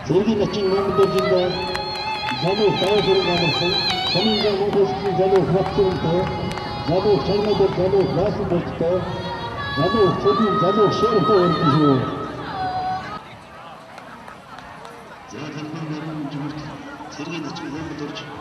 Sevgi için memnuniyetinde Zanuh Dağcı'nın anısı, Sonunca Muhus'un Zanuh Hapsırı'nda, Zanuh Çalmadır Zanuh Nasıbır'da, Zanuh Çocuğun Zanuh Şerif'te örtücü. Zaten bunların cümle Sergen için memnuniyetinde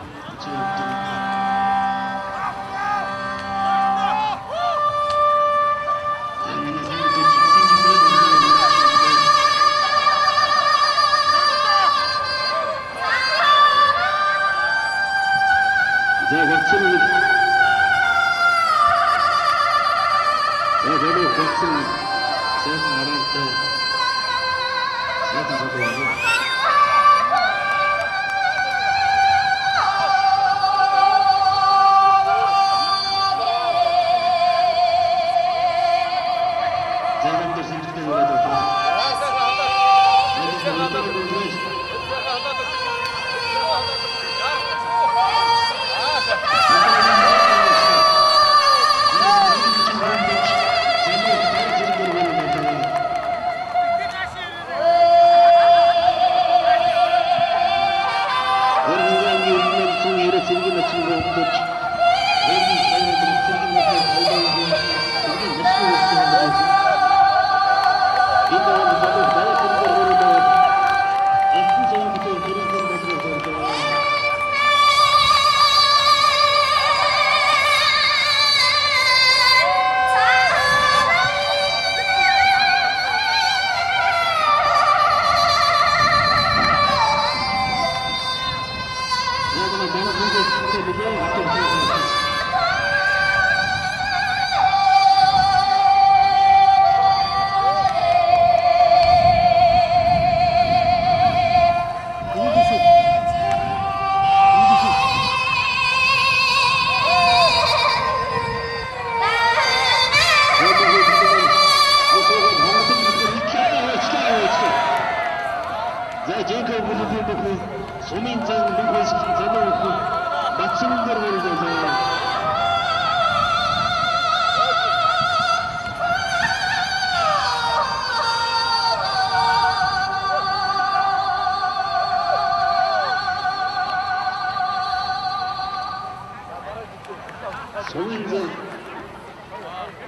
Sonunda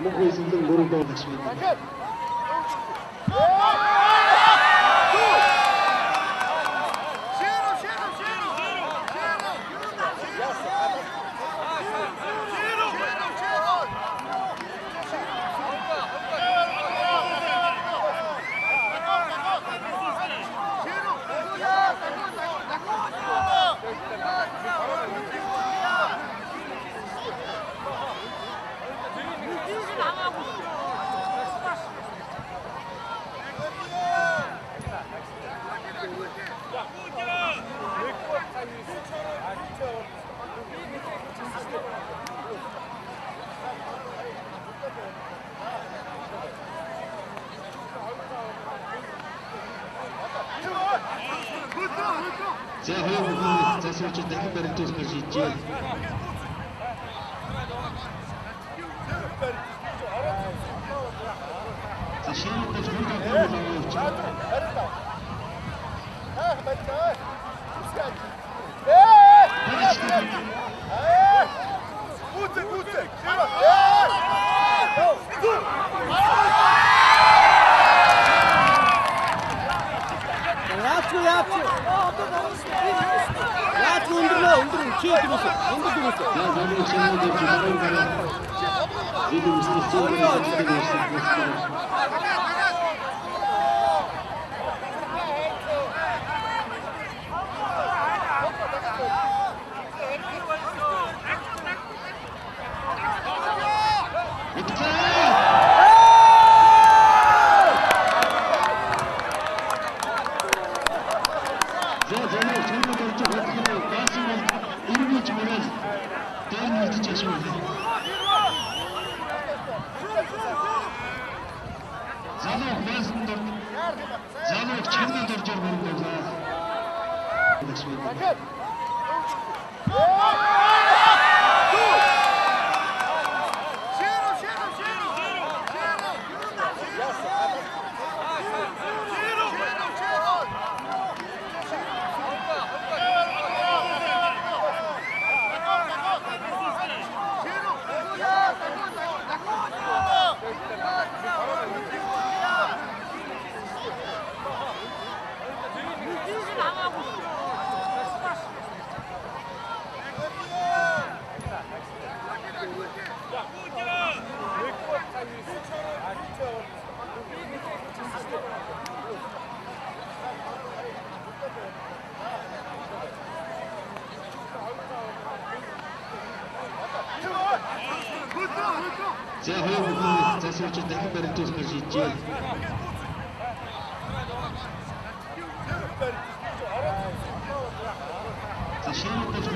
bu koyusundan burada oluşmaydı. 자, 그럼 자, 솔직히 대표를 또 보시죠. 자, 시간부터 정말 보여주죠. За хоёрын засварч дахин баримтуулах гэж хийжээ. За шинэ дэвш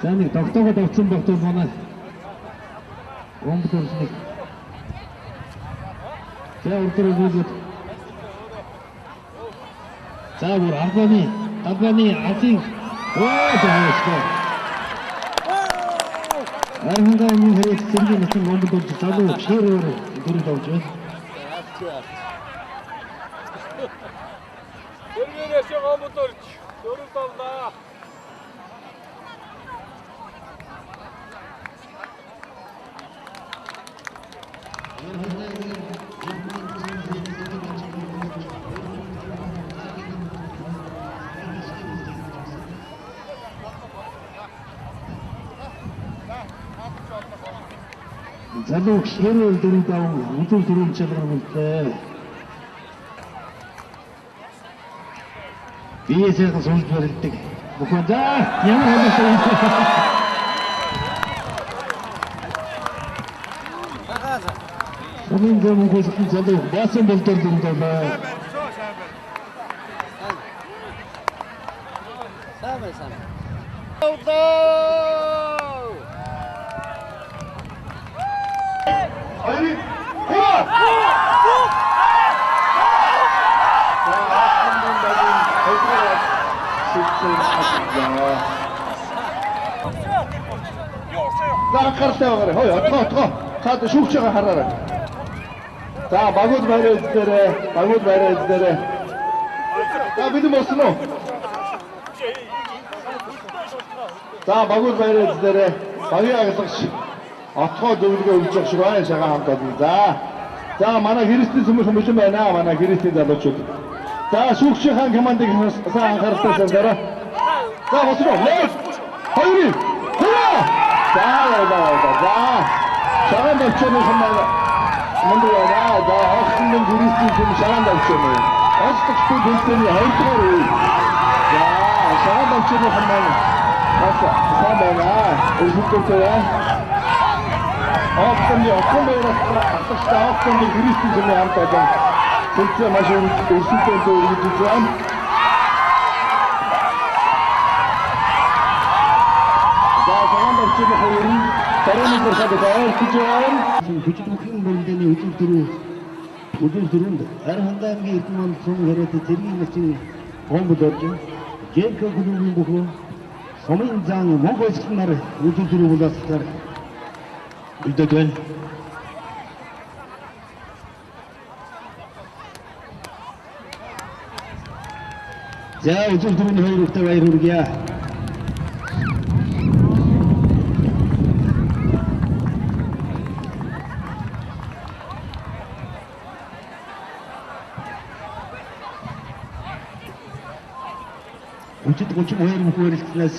За нэг тогтоогод авсан багтаа манай гомб төрснийг. За урдэр үзүүлээд. За бүр Албаны Азийн заавчтай. Архангай нэг хэрэг сэргийн нутгийн гомб төрж залуу ширээр дөрөв давж байна. Сэргээрээс гомб төрж дөрөв давлаа. Залуу ширээр дөрөв давн үзүүл дөрөв чалгаар мэлтэй. Биесээ суулж барилдаг. Бүхэн за ямар хөлөөсөө Самын гомб хөсөлтөн залуу баасан болдор дөрөв давлаа. Сайн. Гартай байгаарай. Хой отгоо. Цаад шүүгч байгаа хараарай. За багууд байраа эзлээрээ. За бид босноо. За багуул баяраа эзлээрээ багийн аглагч отгоо зөвлөгөө өгч явах шиг байна шагаан хамтад. За манай Христийн сүмэн хүмүүжин байна. Манай Христийн залуучууд. За шүүгчийн хаан командыг сайн анхааралтай сандаараа. За босроо. Хоёрын. За шагаан давчны хамаа мундаг байна. За хоосон Христийн сүм шагаан давчны. Ослогчтой төлөвний 2 дугаар үе. За шагаан давчны хамаа сайн байна. Өсөлттэй. Офтонны отхон баяраас ахлагчтай офтонны Христийн сүмийн хамт олон тэнцээ маш өрсөлдөөнтэй үргэлжлэж байна. За цагаан давчны хоёрын дараагийн бүрхад ойлголж байна. Хүчирхүүн бэлдээний өдөр дөрөнд Ар хангаангийн эрдэм манд сум хэрэг тэргийн мөчийн гомбод орж Жэнко гүрүүгийн бүхэн сумын зан Монголч нар өдөр дөрөв болоосаар үлдээд байна. За өдөр дөрөвний хоёр өгтөй баяр хүргье. Өчигд 32 мөх барилтнаас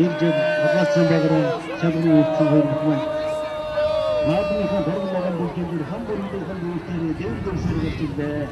ирж хаваасан багрын чамрын үлдсэн хоёр мөх маань наадмынхаа дөрвөн баган бүлгээр хан бүрийн хан бүртээ дэвэр сэргэж ирлээ.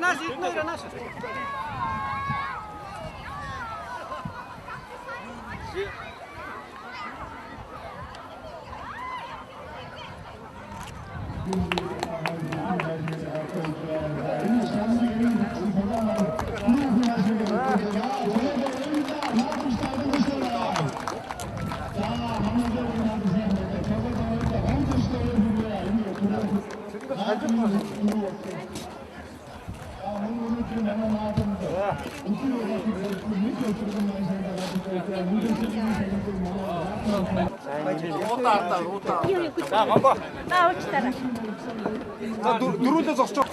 Наши, игноря наши. Научтара. Дөрүүлээ зогсож.